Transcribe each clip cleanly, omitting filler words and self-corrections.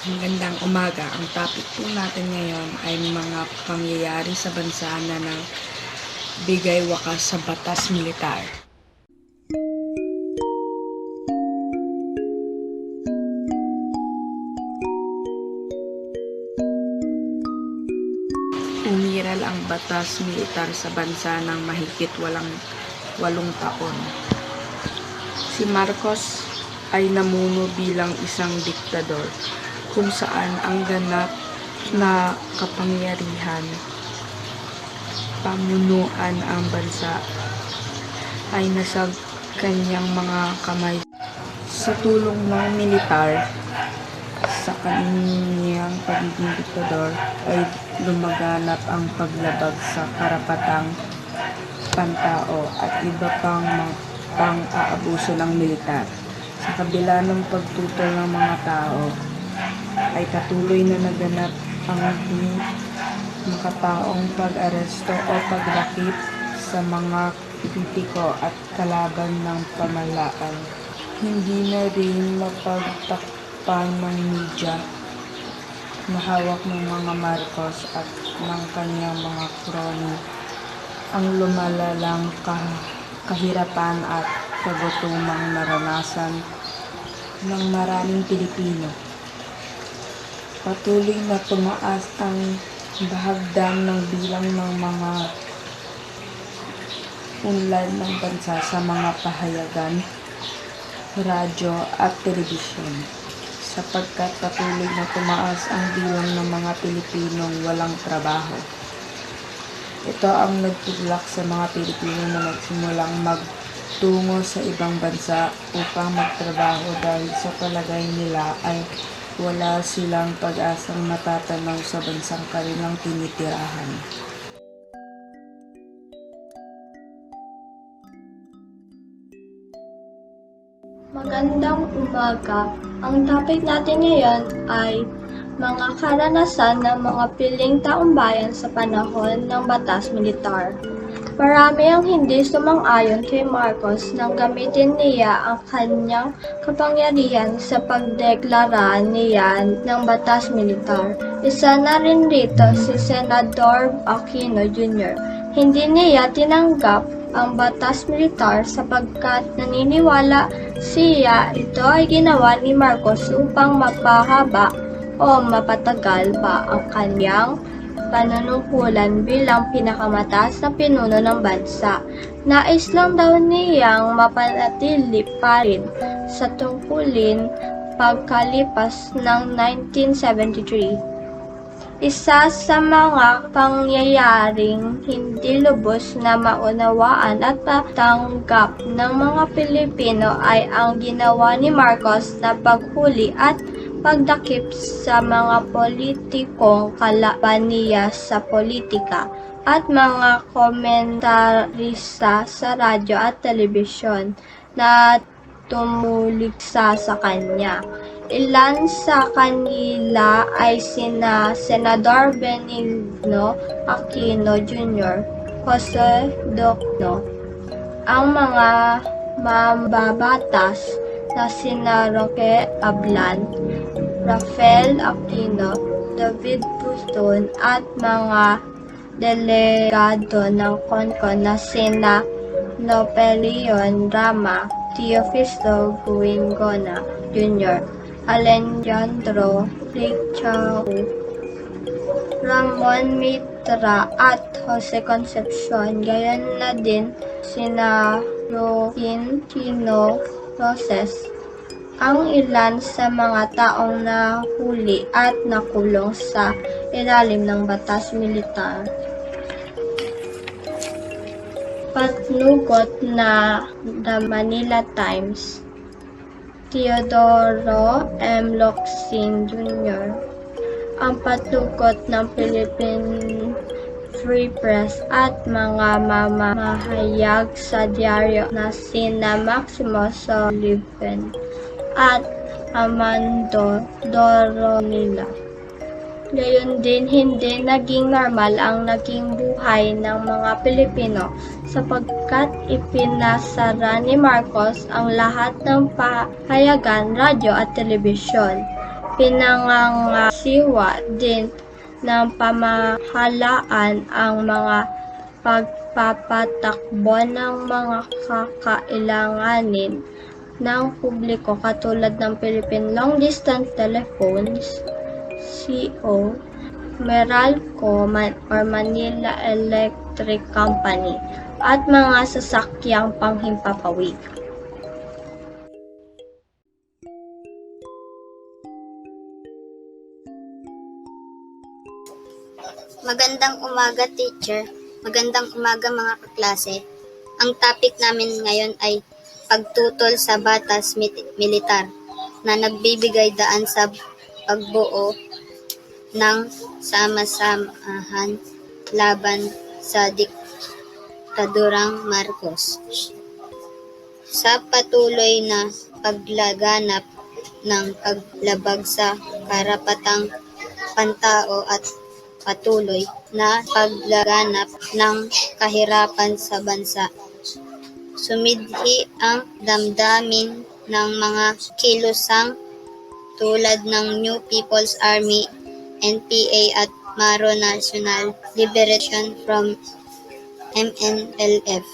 Magandang umaga. Ang topic po natin ngayon ay mga pangyayari sa bansa na nagbigay wakas sa batas militar. Umiral ang batas militar sa bansa ng mahigit 8 taon. Si Marcos ay namuno bilang isang diktador kung saan ang ganap na kapangyarihan pamunuan ang bansa ay nasa kanyang mga kamay. Sa tulong ng militar sa kanyang pagiging diktador ay lumaganap ang paglabag sa karapatang pantao at iba pang pang-aabuso ng militar. Sa kabila ng pagtutol ng mga tao, ay patuloy na naganap ang di makataong pag-aresto o pagdakip sa mga kritiko at kalaban ng pamahalaan. Hindi na rin mapagtakpan ng media na hawak ng mga Marcos at ng kanyang mga kroni ang lumalalang kahirapan at kagutumang naranasan ng maraming Pilipino. Patuloy na tumaas ang bahagdan ng bilang ng mga unlad ng bansa sa mga pahayagan, radyo at telebisyon, sapagkat patuloy na tumaas ang bilang ng mga Pilipinong walang trabaho. Ito ang nagtulak sa mga Pilipino na magsimulang magtungo sa ibang bansa upang magtrabaho dahil sa palagay nila ay wala silang pag-asang matatanaw sa bansang kanilang tinitirahan. Magandang umaga. Ang topic natin ngayon ay mga karanasan ng mga piling taumbayan sa panahon ng batas militar. Marami ang hindi sumang-ayon kay Marcos nang gamitin niya ang kanyang kapangyarihan sa pagdeklara niya ng batas militar. Isa na rin dito si Senador Aquino Jr. Hindi niya tinanggap ang batas militar sapagkat naniniwala siya ito ay ginawa ni Marcos upang mapahaba o mapatagal pa ang kanyang panunungkulan bilang pinakamataas na pinuno ng bansa. Nais lang daw niyang mapanatili pa rin sa tungkulin pagkalipas ng 1973. Isa sa mga pangyayaring hindi lubos na maunawaan at matanggap ng mga Pilipino ay ang ginawa ni Marcos na paghuli at pagdakip sa mga politikong kalaban niya sa politika at mga komentarista sa radyo at telebisyon na tumuliksa sa kanya. Ilan sa kanila ay sina Senador Benigno Aquino Jr., Jose Docno, ang mga mambabatas na sina Roque Ablan, Rafael Aquino, David Puston at mga delegado ng CONCO na sina Nopelion Rama, Teofisto Guingona Jr., Alejandro Richau, Ramon Mitra at Jose Concepcion, gayon na din sina Joaquin Chino Roses, ang ilan sa mga taong nahuli at nakulong sa ilalim ng batas militar. Patnugot na The Manila Times, Teodoro M. Locsin Jr. Ang patugot ng Philippine Free Press at mga mamamahayag sa dyaryo na sina Maximo Sullivan at Amando Doronila. Gayon din, hindi naging normal ang naging buhay ng mga Pilipino sapagkat ipinasara ni Marcos ang lahat ng pahayagan, radyo at telebisyon. Pinangangasiwa din ng pamahalaan ang mga pagpapatakbo ng mga kakailanganin ng publiko katulad ng Philippine Long Distance Telephones, CO, Meralco or Manila Electric Company, at mga sasakyang panghimpapawid. Magandang umaga, teacher. Magandang umaga, mga kaklase. Ang topic namin ngayon ay pagtutol sa batas militar na nagbibigay daan sa pagbuo ng sama-samahan laban sa diktadurang Marcos. Sa patuloy na paglaganap ng paglabag sa karapatang pantao at patuloy na paglaganap ng kahirapan sa bansa. Sumidhi ang damdamin ng mga kilusang tulad ng New People's Army, NPA at Maro National Liberation Front, MNLF,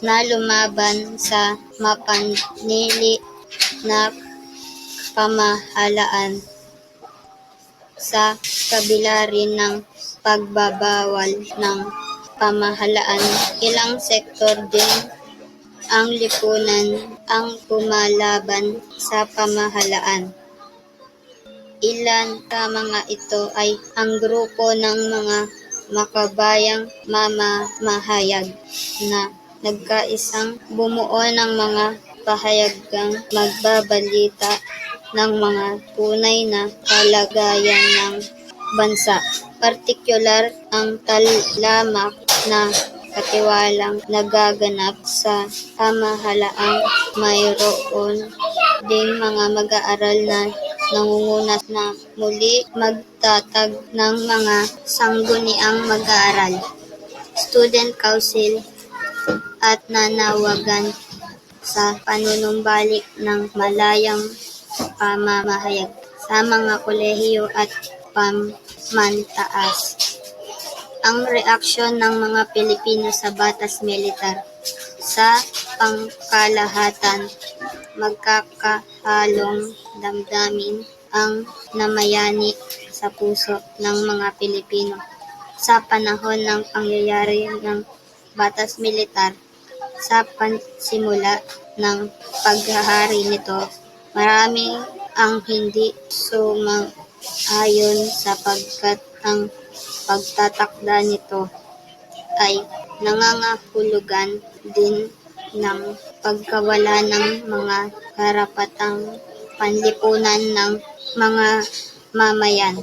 na lumaban sa mapanili na pamahalaan sa kabila rin ng pagbabawal ng pamahalaan. Ilang sektor din ang lipunan ang pumalaban sa pamahalaan. Ilan sa mga ito ay ang grupo ng mga makabayang mamamahayag na nagkaisang bumuo ng mga pahayagang magbabalita ng mga tunay na kalagayan ng bansa, partikular ang talamak na katiwalang nagaganap sa pamahalaang mayroon ding mga mag-aaral na nangunguna na muli magtatag ng mga sangguniang mag-aaral, student council at nanawagan sa panunumbalik ng malayang pamamahayag sa mga kolehiyo at pamantaas. Ang reaksyon ng mga Pilipino sa batas militar. Sa pangkalahatan, magkakahalong damdamin ang namayani sa puso ng mga Pilipino sa panahon ng pangyayari ng batas militar. Sa pansimula ng paghahari nito, marami ang hindi sumang-ayon sapagkat ang pagtatakda nito ay nangangahulugan din ng pagkawala ng mga karapatang panlipunan ng mga mamayan.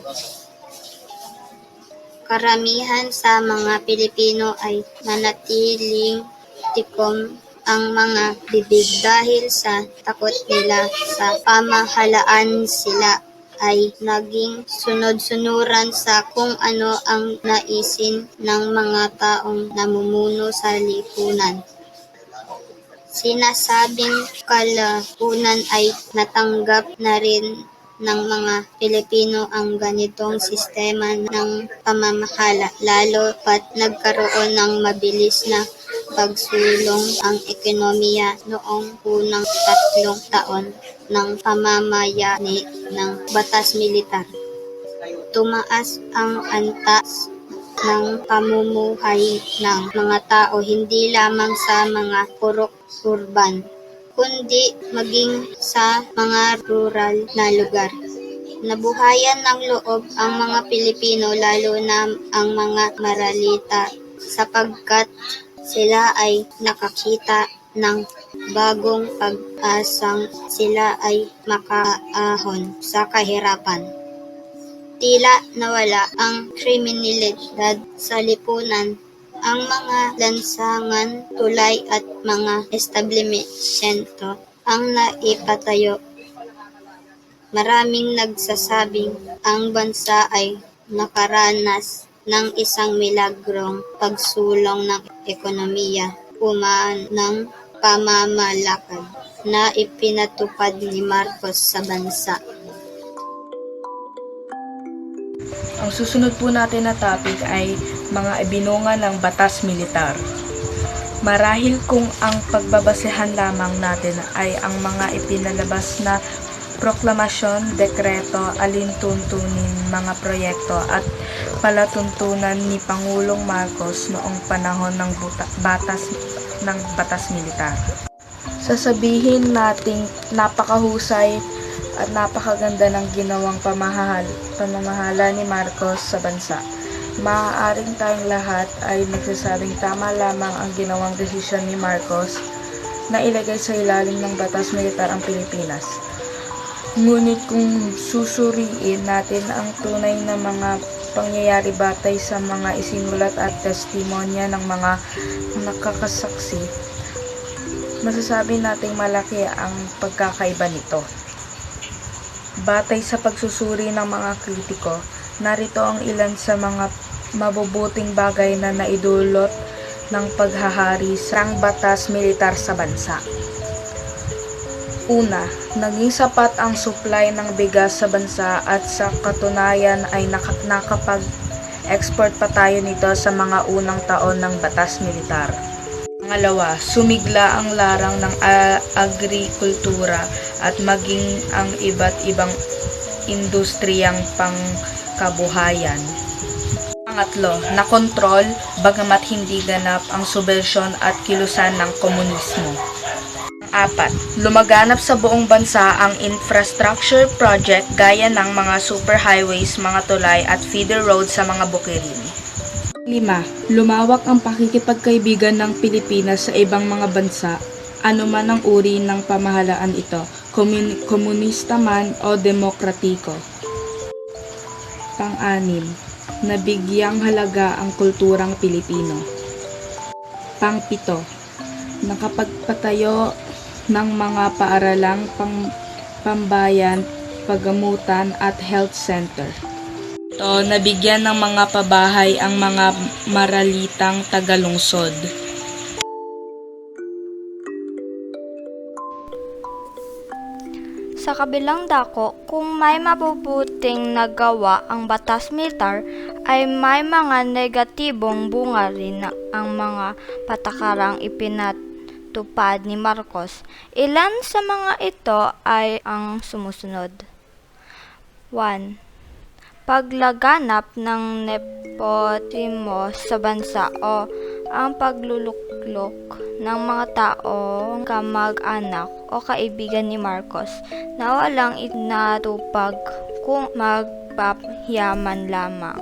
Karamihan sa mga Pilipino ay nanatiling tikom ang mga bibig dahil sa takot nila sa pamahalaan. Sila ay naging sunod-sunuran sa kung ano ang naisin ng mga taong namumuno sa lipunan. Sinasabing kalapunan ay natanggap na rin ng mga Pilipino ang ganitong sistema ng pamamahala, lalo pat nagkaroon ng mabilis na pagsulong ang ekonomiya noong unang 3 taon ng pamamayani ng batas militar. Tumaas ang antas ng pamumuhay ng mga tao hindi lamang sa mga purok urban, kundi maging sa mga rural na lugar. Nabuhayan ng loob ang mga Pilipino, lalo na ang mga maralita, sapagkat sila ay nakakita ng bagong pag-asang sila ay makaahon sa kahirapan. Tila nawala ang kriminalidad sa lipunan. Ang mga lansangan, tulay at mga establishmento ang naipatayo. Maraming nagsasabing ang bansa ay nakaranas ng isang milagrong pagsulong ng ekonomiya, ng pamamalakad na ipinatupad ni Marcos sa bansa. Ang susunod po natin na topic ay mga ibinunga ng batas militar. Marahil kung ang pagbabasehan lamang natin ay ang mga ipinalabas na proklamasyon, dekreto, alintuntunin, mga proyekto at palatuntunan ni Pangulong Marcos noong panahon ng batas militar. Sasabihin nating napakahusay at napakaganda ng ginawang pamamahala ni Marcos sa bansa. Maaaring tayong lahat ay nagsasabing tama lamang ang ginawang desisyon ni Marcos na ilagay sa ilalim ng batas militar ang Pilipinas. Ngunit kung susuriin natin ang tunay na mga pangyayari batay sa mga isinulat at testimonya ng mga nakakasaksi, masasabi nating malaki ang pagkakaiba nito. Batay sa pagsusuri ng mga kritiko, narito ang ilan sa mga mabubuting bagay na naidulot ng paghahari sa batas militar sa bansa. Una, naging sapat ang supply ng bigas sa bansa at sa katunayan ay nakapag-export pa tayo nito sa mga unang taon ng batas militar. Pangalawa, sumigla ang larang ng agrikultura at maging ang iba't ibang industriyang pangkabuhayan. Pangatlo, nakontrol bagamat hindi ganap ang subversyon at kilusan ng komunismo. Apat, lumaganap sa buong bansa ang infrastructure project gaya ng mga superhighways, mga tulay at feeder roads sa mga bukirin. 5. Lumawak ang pakikipagkaibigan ng Pilipinas sa ibang mga bansa, anuman ang uri ng pamahalaan ito, komunista man o demokratiko. 6. Nabigyang halaga ang kulturang Pilipino. 7. Nakapagpatayo ng mga paaralang pambayan, paggamutan at health center. Ito, nabigyan ng mga pabahay ang mga maralitang tagalungsod. Sa kabilang dako, kung may mabubuting nagawa ang batas militar, ay may mga negatibong bunga rin ang mga patakarang ipinatupad ni Marcos. Ilan sa mga ito ay ang sumusunod. 1. Paglaganap ng nepotismo sa bansa o ang pagluluklok ng mga taong kamag-anak o kaibigan ni Marcos na walang inatupag kung magpapayaman lamang.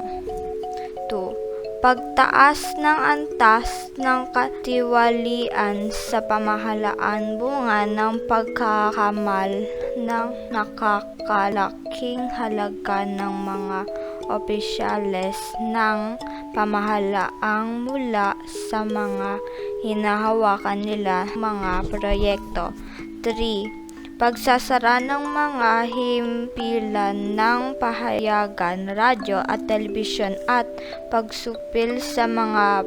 2. Pagtaas ng antas ng katiwalian sa pamahalaan bunga ng pagkakamal ng nakakalaking halaga ng mga opisyales ng pamahalaang mula sa mga hinahawakan nila mga proyekto. 3. Pagsasara ng mga himpilan ng pahayagan, radyo at telebisyon at pagsupil sa mga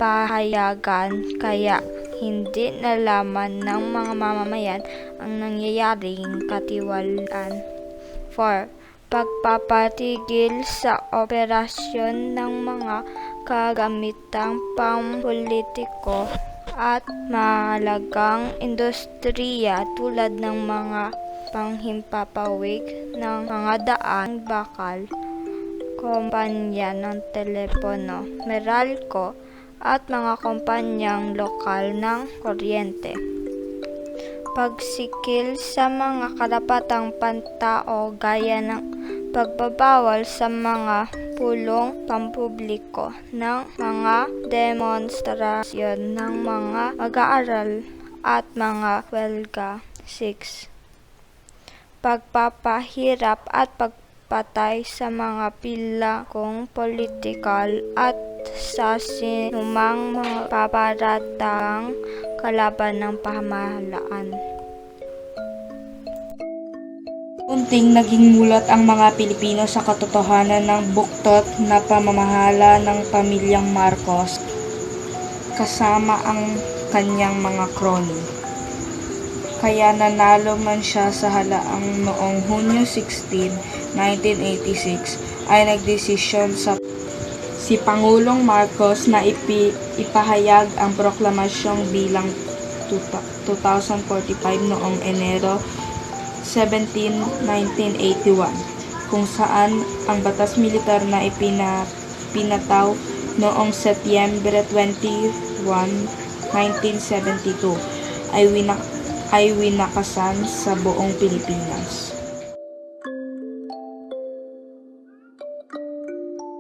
pahayagan kaya hindi nalaman ng mga mamamayan ang nangyayaring katiwalaan. 4. Pagpapatigil sa operasyon ng mga kagamitang pampolitiko at mahalagang industriya tulad ng mga panghimpapawid ng mga daan, bakal, kumpanya ng telepono, Meralco at mga kumpanyang lokal ng kuryente. Pagsikil sa mga karapatang pantao gaya ng pagbabawal sa mga pulong pampubliko ng mga demonstrasyon ng mga mag-aaral at mga welga. 6. Pagpapahirap at pagpatay sa mga pilakong politikal at sa sinumang mga paparatang kalaban ng pamahalaan. Unting naging mulat ang mga Pilipino sa katotohanan ng buktot na pamamahala ng pamilyang Marcos kasama ang kanyang mga kroni. Kaya nanalo man siya sa halaang noong Hunyo 16, 1986 ay nagdesisyon si Pangulong Marcos na ipahayag ang proklamasyong bilang 2045 noong Enero 17, 1981, kung saan ang batas militar na pinataw noong Setyembre 21, 1972 ay winakasan sa buong Pilipinas.